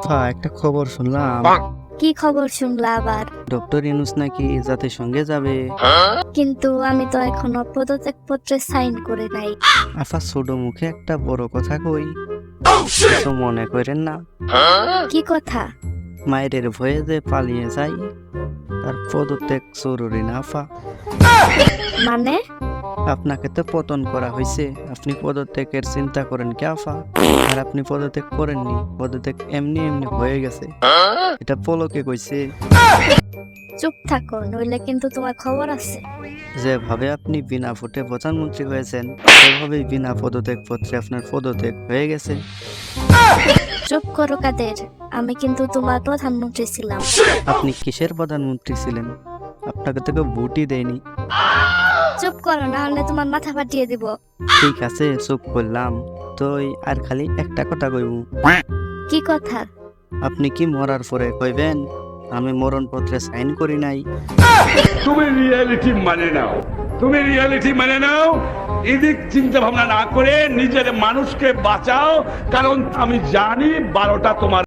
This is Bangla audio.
আফা, একটা খবর শুনলাম, কি খবর শুনলা আবার? ডক্টর ইউনূস নাকি জাতিসংঘে যাবে। কিন্তু আমি তো এখনো পদত্যাগ পত্রে সাইন করে নাই। আফা, ছোট মুখে একটা বড় কথা কই, কিছু মনে করেন না। কি কথা? মায়ের ভয়ে যে পালিয়ে যাই, তার পদত্যাগ জরুরি না আফা। মানে? আপনাকে তো পতন করা হয়েছে, আপনি পদত্যাগের চিন্তা করেন কে আফা? আর আপনি পদত্যাগ করেননি, পদত্যাগ এমনি এমনি হয়ে গেছে, এটা পলকে কইছে। চুপ থাকো, নইলে কিন্তু তোমার খবর আছে। যেভাবে আপনি বিনা ভোটে প্রধানমন্ত্রী হয়েছেন, সেভাবেই বিনা পদত্যাগ পত্রে আপনার পদত্যাগ হয়ে গেছে। চুপ করো কাদের, আমি কিন্তু তোমার প্রধানমন্ত্রী ছিলাম। আপনি কিসের প্রধানমন্ত্রী ছিলেন? আপনাকে তো কেউ ভোটই দেয়নি। চুপ করো, না হলে তোমার মাথা ফাটিয়ে দিব। ঠিক আছে, চুপ করলাম। তো আর খালি একটা কথা কইব, কি কথা? আপনি কি মরার পরে কইবেন আমি মরণপত্রে সাইন করি নাই? তুমি রিয়েলিটি মানে নাও, তুমি রিয়েলিটি মানে নাও। এদিক চিন্তা ভাবনা না করে নিজের মানুষকে বাঁচাও, কারণ আমি জানি 12টা তোমার